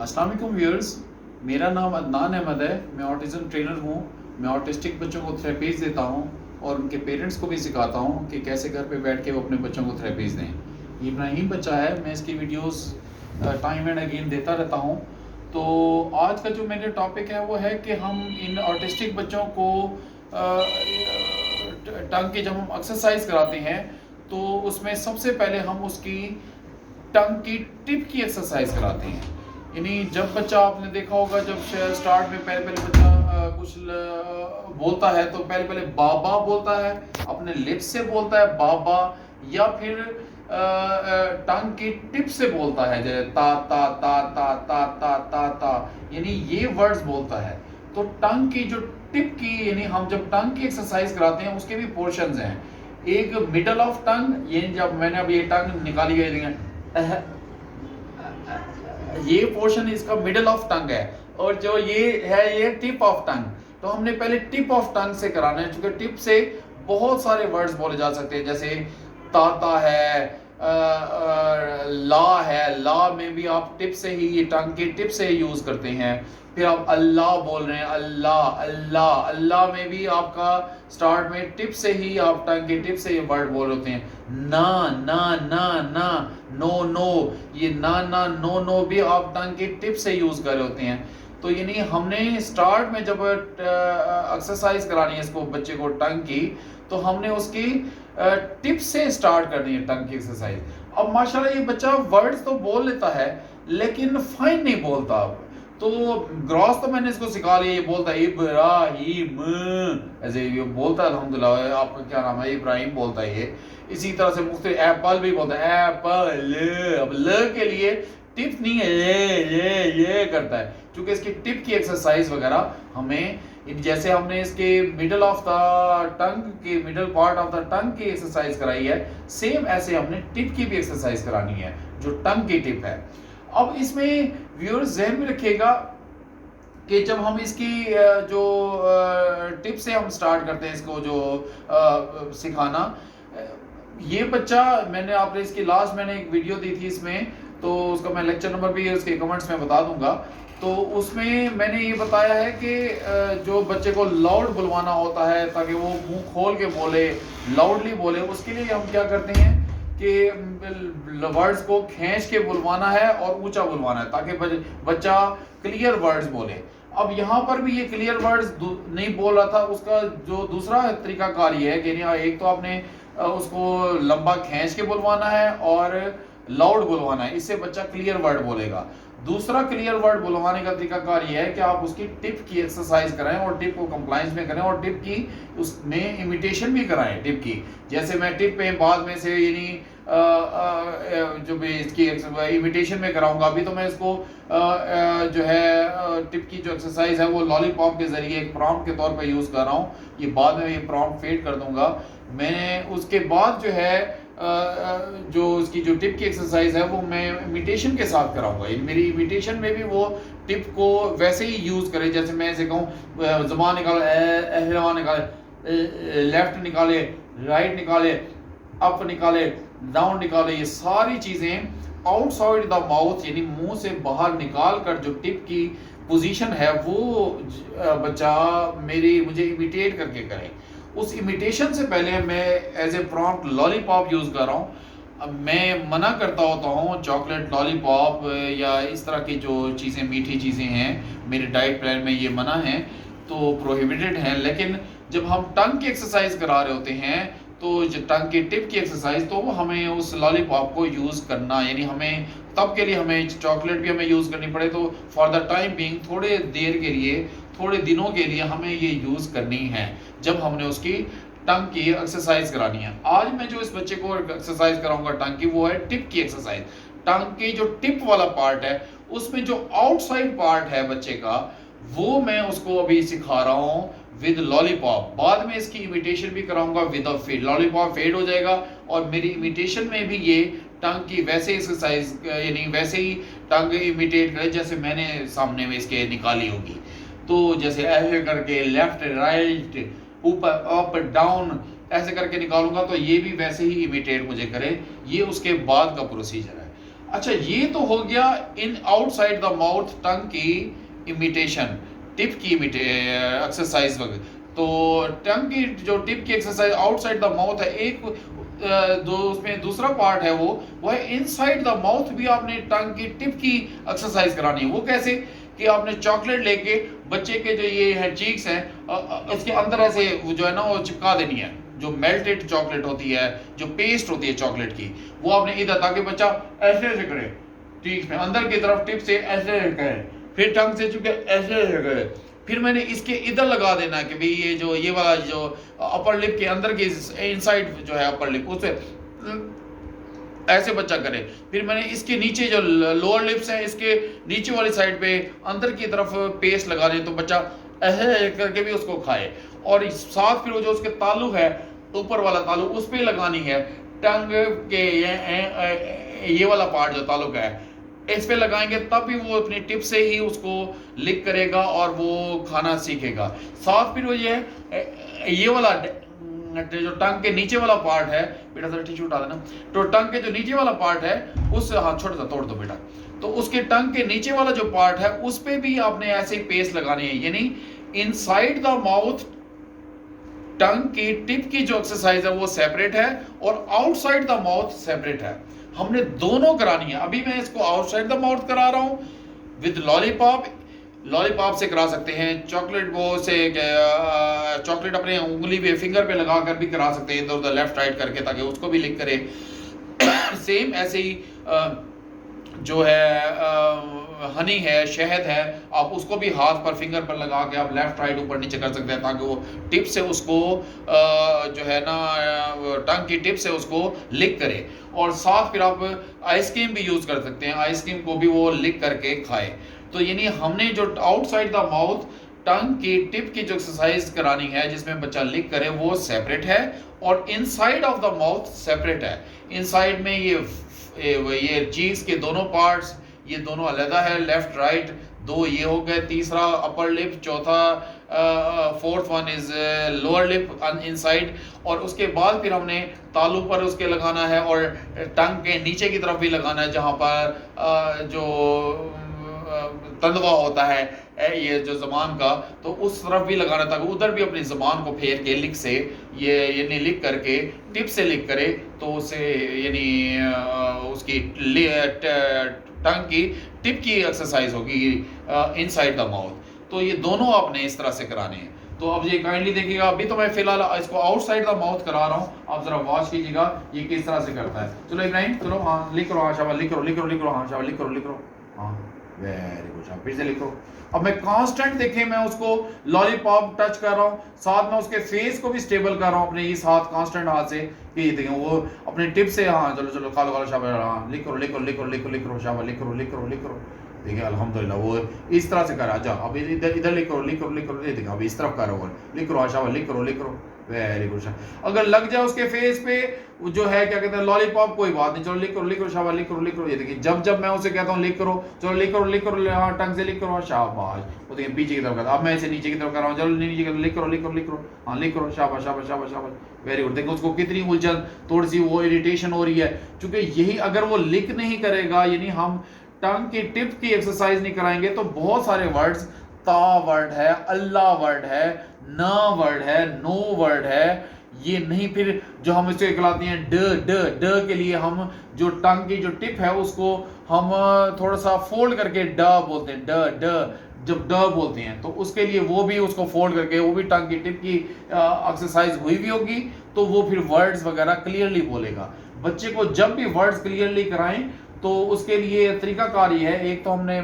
अस्सलाम वालेकुम व्यूअर्स, मेरा नाम अदनान अहमद है। मैं ऑटिज़म ट्रेनर हूँ। मैं ऑटिस्टिक बच्चों को थेरेपीज़ देता हूँ और उनके पेरेंट्स को भी सिखाता हूँ कि कैसे घर पे बैठ के वो अपने बच्चों को थेरेपीज़ दें। ये इब्राहिम बच्चा है, मैं इसकी वीडियोस टाइम एंड अगेन देता रहता हूँ। तो आज का जो मेरा टॉपिक है वो है कि हम इन ऑटिस्टिक बच्चों को टंग की जब हम एक्सरसाइज कराते हैं तो उसमें सबसे पहले हम उसकी टंग की टिप की एक्सरसाइज कराते हैं। यानी जब बच्चा, आपने देखा होगा, जब स्टार्ट में पहले पहले बच्चा बोलता है तो पहले पहले बाबा बोलता है, अपने लिप्स से बोलता है बाबा, या फिर टंग की टिप से बोलता है, जैसे ता ता ता ता ता ता ता ता, यानी ये वर्ड्स बोलता है। तो टंग की जो टिप की, यानी हम जब टंग की एक्सरसाइज कराते हैं उसके भी पोर्शंस हैं। एक मिडल ऑफ टंग, ये जब मैंने अब ये टंग निकाली गई, ये पोर्शन इसका मिडल ऑफ टंग है, और जो ये है ये टिप ऑफ टंग। तो हमने पहले टिप ऑफ टंग से कराना है, क्योंकि टिप से बहुत सारे वर्ड्स बोले जा सकते हैं, जैसे ताता है, ला है, ला में भी आप टिप से ही, ये टंग की टिप से ही यूज करते हैं। फिर आप अल्लाह बोल रहे हैं, अल्लाह अल्लाह, अल्लाह में भी आपका स्टार्ट में टिप से ही, आप टंग की टिप से ये वर्ड बोल होते हैं। ना ना ना ना, नो नो, ये ना ना नो नो भी आप टंग की टिप से यूज कर रहे होते हैं। तो यानी हमने स्टार्ट में जब एक्सरसाइज करानी है इसको, बच्चे को टंग की, तो हमने उसकी टिप से स्टार्ट करनी है टंग की एक्सरसाइज। अब माशाल्लाह ये बच्चा वर्ड्स तो बोल लेता है लेकिन फाइन नहीं बोलता। अब तो ग्रॉस तो मैंने इसको सिखा लिया, ये बोलता है इब्राहिम, ऐसे ये बोलता है अल्हम्दुलिल्लाह। आपका क्या नाम है? इब्राहिम बोलता है ये। इसी तरह से मुख्तलिफ, एप्पल भी बोलता है एप्पल। अब ल के लिए टिप नहीं है, ये करता है, क्योंकि इसकी टिप की एक्सरसाइज वगैरह हमें, जैसे हमने इसके मिडल ऑफ द टंग की, middle part of the tongue की एक्सरसाइज कराई है, सेम ऐसे हमने टिप की भी एक्सरसाइज करानी है, जो टंग की टिप है। अब इसमें व्यूअर्स ज़हन में रखिएगा कि जब हम इसकी जो टिप से हम स्टार्ट करते हैं इसको जो सिखाना, ये बच्चा, मैंने आपने इसकी लास्ट मैंने एक वीडियो दी थी इसमें, तो उसका मैं लेक्चर नंबर भी उसके कमेंट्स में बता दूंगा। तो उसमें मैंने ये बताया है कि जो बच्चे को लाउड बुलवाना होता है ताकि वो मुंह खोल के बोले, लाउडली बोले, उसके लिए हम क्या करते हैं कि वर्ड्स को खींच के बुलवाना है और ऊंचा बुलवाना है, ताकि बच्चा क्लियर वर्ड्स बोले। अब यहाँ पर भी ये क्लियर वर्ड्स नहीं बोल रहा था, उसका जो दूसरा तरीकाकार ये है कि एक तो आपने उसको लंबा खींच के बुलवाना है और लाउड बुलवाना है, इससे बच्चा क्लियर वर्ड बोलेगा। दूसरा क्लियर वर्ड बुलवाने का तरीकाकार ये है कि आप उसकी टिप की एक्सरसाइज कराएं और टिप को कंप्लायंस में करें, और टिप की उसमें इमिटेशन भी कराएं टिप की। जैसे मैं टिप पे बाद में से, यानी जो भी इसकी इमिटेशन में कराऊंगा, अभी तो मैं इसको जो है टिप की जो एक्सरसाइज है वो लॉलीपॉप के जरिए एक प्रॉम्प्ट के तौर पे यूज कर रहा हूँ। ये बाद में ये प्रॉम्प्ट फेड कर दूंगा मैं। उसके बाद जो है जो उसकी जो टिप की एक्सरसाइज है वो मैं इमिटेशन के साथ कराऊंगा। मेरी इमिटेशन में भी वो टिप को वैसे ही यूज करे, जैसे मैं ऐसे कहूँ, ज़बान निकाले, निकाले, लेफ्ट निकाले, राइट निकाले, अप निकाले, डाउन निकाले, ये सारी चीजें आउटसाइड द माउथ, यानी मुंह से बाहर निकाल कर जो टिप की पोजीशन है वो बच्चा मुझे इमिटेट करके करे। उस इमिटेशन से पहले मैं as a prompt lollipop use कर रहा हूँ। अब मैं मना करता होता हूँ चॉकलेट लॉलीपॉप या इस तरह की जो चीज़ें, मीठी चीज़ें हैं, मेरे डाइट प्लान में ये मना है, तो प्रोहिबिटेड है। लेकिन जब हम टंग की एक्सरसाइज करा रहे होते हैं, तो जो टंग की टिप की एक्सरसाइज, तो हमें उस लॉलीपॉप को यूज़ करना, यानी हमें तब के लिए हमें चॉकलेट भी हमें यूज़ करनी पड़े तो फॉर द टाइम बीइंग, थोड़े देर के लिए, थोड़े दिनों के लिए हमें ये यूज़ करनी है जब हमने उसकी टंग की एक्सरसाइज करानी है। आज मैं जो इस बच्चे को एक्सरसाइज कराऊंगा टंग की, वो है टिप की एक्सरसाइज। टंग की जो टिप वाला पार्ट है, उसमें जो आउटसाइड पार्ट है बच्चे का, वो मैं उसको अभी सिखा रहा हूँ विद लॉलीपॉप। बाद में इसकी इमिटेशन भी कराऊंगा with a fade, lollipop fade हो जाएगा और मेरी इमिटेशन में भी ये टंग की वैसे एक्सरसाइज, यानी वैसे ही टंग इमिटेट करे जैसे मैंने सामने में इसके निकाली होगी। तो जैसे ऐसे करके लेफ्ट राइट ऊपर अप डाउन ऐसे करके निकालूंगा, तो ये भी वैसे ही इमिटेट मुझे करे। ये उसके बाद का प्रोसीजर है। अच्छा, ये तो हो गया इन आउटसाइड द माउथ टंग की इमिटेशन, टिप की एक्सरसाइज वगैरह। तो टंग की जो टिप की एक्सरसाइज आउटसाइड द माउथ है, एक दो उसमें दूसरा पार्ट है वो है इनसाइड द माउथ भी आपने टंग की टिप की एक्सरसाइज करानी है। वो कैसे कि आपने चॉकलेट लेके बच्चे के जो ये है चीक्स हैं, इसके अंदर ऐसे जो है ना वो चिपका देनी है। जो मेल्टेड चॉकलेट होती है, जो पेस्ट होती है चॉकलेट की, वो आपने इधर, ताकि बच्चा ऐसे ऐसे करे, चीक्स में अंदर की तरफ टिप से ऐसे करे, फिर टंग से चुके ऐसे ऐसे करे, फिर मैंने इसके इधर लगा देना है कि भाई ये वाला जो अपर लिप के अंदर की इनसाइड जो है अपर लिप, उसे ऐसे बच्चा करे। फिर मैंने इसके नीचे जो लोअर लिप्स हैं, इसके नीचे वाली साइड पे अंदर की तरफ पेस्ट लगा दे, तो बच्चा ऐसे करके भी उसको खाए। और साथ फिर वो जो उसके तालु है, ऊपर वाला तालु, उस पर लगानी है टंग के ये वाला पार्ट जो तालु का है, इस पे लगाएंगे, तब भी वो अपनी टिप से ही उसको लिक करेगा और वो खाना सीखेगा। साथ फिर वो ये वाला जो टंग के नीचे वाला पार्ट है, बेटा जरा टिश्यू उठा देना, तो टंग के जो नीचे वाला पार्ट है उस, हाँ छोटा सा तोड़ दो बेटा, तो उसके टंग के नीचे वाला जो पार्ट है उस पे भी आपने ऐसे ही पेस्ट लगानी है। यानी इनसाइड द माउथ टंग की टिप की जो एक्सरसाइज है वो सेपरेट है और आउटसाइड द माउथ सेपरेट है। हमने दोनों करानी है। अभी मैं इसको आउटसाइड द माउथ करा रहा हूं विद लॉलीपॉप। लॉलीपॉप से करा सकते हैं, चॉकलेट वो से चॉकलेट अपने उंगली पे फिंगर पे लगा कर भी करा सकते हैं, इधर उधर लेफ्ट राइट करके, ताकि उसको भी लिक करे। सेम ऐसे ही जो है हनी है, शहद है, आप उसको भी हाथ पर फिंगर पर लगा के आप लेफ्ट राइट ऊपर नीचे कर सकते हैं, ताकि वो टिप से उसको जो है ना टंग की टिप से उसको लिक करे। और साथ फिर आप आइसक्रीम भी यूज़ कर सकते हैं, आइसक्रीम को भी वो लिक करके खाए। तो यानी हमने जो आउटसाइड द माउथ टंग की टिप की जो एक्सरसाइज करानी है जिसमें बच्चा लिक करे, वो सेपरेट है, और inside of the mouth separate है। इनसाइड में ये चीज के दोनों पार्ट्स, ये दोनों अलग है, लेफ्ट राइट दो ये हो गए, तीसरा अपर लिप, चौथा fourth one is lower lip inside. और उसके बाद फिर हमने तालू पर उसके लगाना है और टंग के नीचे की तरफ भी लगाना है, जहाँ पर जो तंदवा होता है ये जो ज़बान का, तो उस तरफ भी लगाना, ताकि उधर भी अपनी ज़बान को फेर के लिक से यानी लिक करके टिप से लिक करे, तो उसे यानी उसकी टंग की टिप की एक्सरसाइज होगी इनसाइड द माउथ। तो ये दोनों आपने इस तरह से कराने हैं। तो अब ये काइंडली देखिएगा, अभी तो मैं फिलहाल इसको आउटसाइड द माउथ करा रहा हूँ, आप जरा वॉच कीजिएगा ये किस तरह से करता है। चलो इब्राहिम, चलो हाँ लिख करो, हाँ शाबाश, लिख करो लिख करो लिख करो, हाँ शाबाश, लिख करो लिख करो, हाँ वेरी गुड, शाबाश, फिर से लिखो। अब मैं कांस्टेंट देखें, मैं उसको लॉलीपॉप टच कर रहा हूँ, साथ में उसके फेस को भी स्टेबल कर रहा हूँ अपने इस हाथ कांस्टेंट हाथ से, कि देखें वो अपने टिप से, हाँ चलो चलो खा लो खा लो, शाबाश, हाँ लिख करो लिख करो लिख करो लिख करो लिख करो, शाबाश, लिख करो लिख करो लिख करो। देखिए अल्हम्दुलिल्लाह वो इस तरह से कर रहा है। अच्छा अब इधर इधर लिख करो लिख करो लिख करो, ये देखो अब इस तरफ कर रहा है, लिख करो, शाबाश, लिख करो लिख करो, वेरी गुड। अगर लग जाए उसके फेस पे जो है क्या कहते हैं लॉलीपॉप, कोई बात नहीं, चलो लिख करो लिख करो, शाबाश, लिख करो लिख करो। ये देखिए जब मैं उसे कहता हूँ लिख करो, चलो लिख करो लिख करो, हाँ टंग से लिख करो, शाबाश, वो देखिए पीछे की तरफ करता। अब मैं इसे नीचे की तरफ कर रहा हूँ, चलो नीचे की तरफ लिख करो लिख करो लिख करो, हाँ लिख करो, शाबाश शाबाश शाबाश शाबाश, वेरी गुड। देखो उसको कितनी उलझन, थोड़ी सी वो इरिटेशन हो रही है, क्योंकि यही अगर वो लिख नहीं करेगा, यानी हम टंग की टिप की एक्सरसाइज नहीं कराएंगे, तो बहुत सारे वर्ड्स, ता वर्ड है, अल्लाह वर्ड है, न वर्ड है, नो वर्ड है, ये नहीं, फिर जो हम इसको कहलाते हैं ड ड ड के लिए हम जो टंग की जो टिप है उसको हम थोड़ा सा फोल्ड करके ड बोलते हैं, ड ड, जब ड बोलते हैं तो उसके लिए वो भी उसको फोल्ड करके, वो भी टंग की टिप की एक्सरसाइज हुई भी होगी, तो वो फिर वर्ड्स वगैरह क्लियरली बोलेगा। बच्चे को जब भी वर्ड्स क्लियरली कराएं तो उसके लिए तरीकाकार ये है, एक तो हमने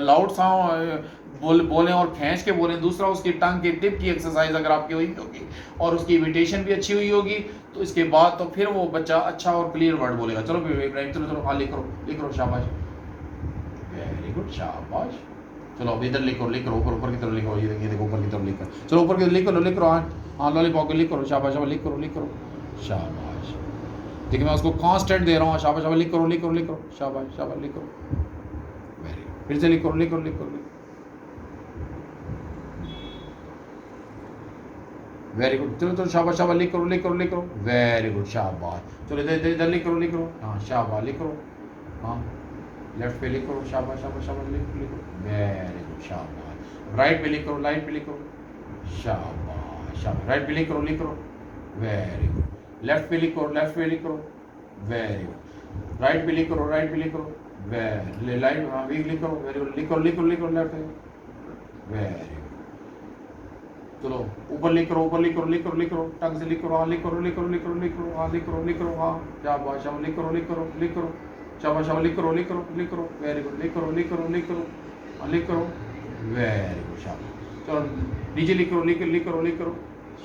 लाउड साउंड बोलें और खींच के बोलें, दूसरा उसकी टंग की टिप की एक्सरसाइज अगर आपकी हुई होगी और उसकी इमिटेशन भी अच्छी हुई होगी, तो इसके बाद तो फिर वो बच्चा अच्छा और क्लियर वर्ड बोलेगा। चलो फिर इब्राहिम, चलो चलो हाँ लिख करो, शाबाश, वेरी गुड, शाबाश। चलो अब इधर लिखो ऊपर की तरफ लिखो, ये देखो ऊपर की तरफ लिखो, चलो ऊपर की लिख करो हाँ लॉलीपॉप लिख करो, शाबाश शाबाश, लिख करो शाबाश। देखिए मैं उसको कांस्टेंट दे रहा हूँ, शाबाश शाबाश, लिख करो, शाबाश शाबाश, लिख करो, वेरी गुड, फिर से लिख करो, वेरी गुड। चलो शाबाश शाबाश, लिख करो, वेरी गुड, शाबाश। चलो इधर लिख करो, हाँ शाबाश, लिख करो, हाँ, लेफ्ट पे लिखो, शाबाश शाबाश शाबाश, लिखो लिखो, वेरी गुड, शाबाश। राइट पे लिखो, राइट पे लिखो, शाबाश शाबाश। राइट पे लिखो, लिखो, वेरी गुड। लेफ्ट पे लिखो, लेफ्ट पे लिखो, वेरी गुड। राइट पे लिखो, राइट पे लिखो, वेरी लाइट, हाँ वी लिखो, वेरी गुड, लिखो लिखो लिखो, लेफ्ट पे, वेरी गुड। चलो ऊपर लिख करो, ऊपर लिख करो, लिख करो, लिख करो, टंग से लिख करो, हाँ लिख करो, लिख करो, लिख करो, लिख करो, हाँ लिख करो, लिख करो, हाँ शाबाश शाबाश, लिख करो, लिख करो, लिख करो, शाबाश शाबाश, लिख करो, लिख करो, लिख करो, वेरी गुड, लिख करो, लिख करो, लिख करो, हाँ लिख करो, वेरी गुड, शाबाश। चलो नीचे लिख करो, लिख करो, लिख करो,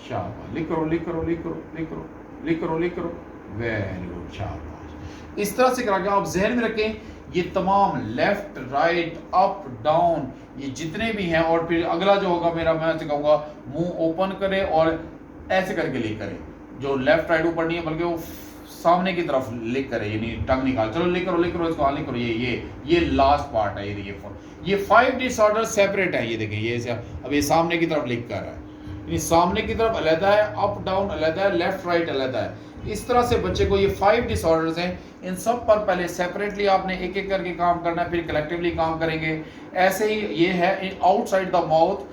शाबाश, लिख करो, लिख करो, लिख करो, लिख करो, लिख करो, लिख करो, वेरी गुड, शाबाश। इस तरह से करा के आप जहन में रखें, ये तमाम लेफ्ट राइट अप डाउन ये जितने भी हैं, और फिर अगला जो होगा मेरा, मैं कहूँगा मुंह ओपन करें और ऐसे करके लिख करें, जो लेफ्ट राइट ऊपर नहीं है बल्कि वो सामने की तरफ लिख करे, यानी टंग निकाल। चलो लिख करो इसको, हाँ लिख करो, ये लास्ट पार्ट है, ये 5 डिसऑर्डर सेपरेट है। ये देखें, ये अब ये सामने की तरफ लिख कर रहा है, यानी सामने की तरफ अलग है, अप डाउन अलग है, लेफ्ट राइट अलग है। इस तरह से बच्चे को ये 5 डिसऑर्डर्स हैं, इन सब पर पहले सेपरेटली आपने एक एक करके काम करना है, फिर कलेक्टिवली काम करेंगे। ऐसे ही ये है आउटसाइड द माउथ,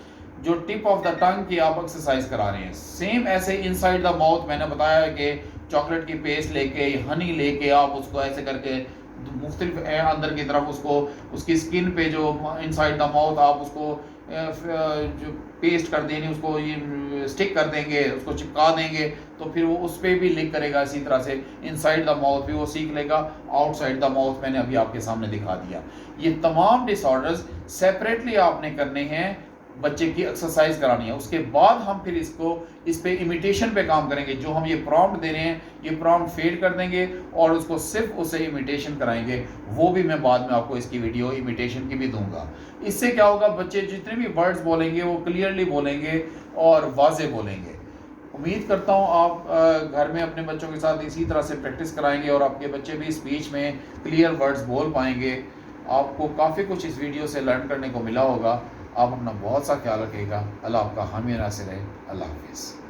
जो टिप ऑफ द टंग की आप एक्सरसाइज करा रहे हैं, सेम ऐसे इनसाइड द माउथ मैंने बताया है कि चॉकलेट की पेस्ट लेके, हनी लेके आप उसको ऐसे करके मुख्तलिफ अंदर की तरफ उसको, उसकी स्किन पे जो इनसाइड द माउथ आप उसको जो पेस्ट कर देंगे, उसको ये स्टिक कर देंगे, उसको चिपका देंगे, तो फिर वो उस पर भी लिक करेगा। इसी तरह से इनसाइड द माउथ भी वो सीख लेगा, आउटसाइड द माउथ मैंने अभी आपके सामने दिखा दिया। ये तमाम डिसऑर्डर्स सेपरेटली आपने करने हैं, बच्चे की एक्सरसाइज करानी है। उसके बाद हम फिर इस पे इमिटेशन पे काम करेंगे। जो हम ये प्रॉम्प्ट दे रहे हैं, ये प्रॉम्प्ट फेड कर देंगे और उसको सिर्फ उसे इमिटेशन कराएंगे। वो भी मैं बाद में आपको इसकी वीडियो इमिटेशन की भी दूंगा। इससे क्या होगा, बच्चे जितने भी वर्ड्स बोलेंगे वो क्लियरली बोलेंगे और वाज़े बोलेंगे। उम्मीद करता हूँ आप घर में अपने बच्चों के साथ इसी तरह से प्रैक्टिस कराएंगे और आपके बच्चे भी स्पीच में क्लियर वर्ड्स बोल पाएंगे। आपको काफ़ी कुछ इस वीडियो से लर्न करने को मिला होगा। आप अपना बहुत सा ख्याल रखिएगा। अल्लाह आपका हामी नासिर रहे। अल्लाह हाफिज़।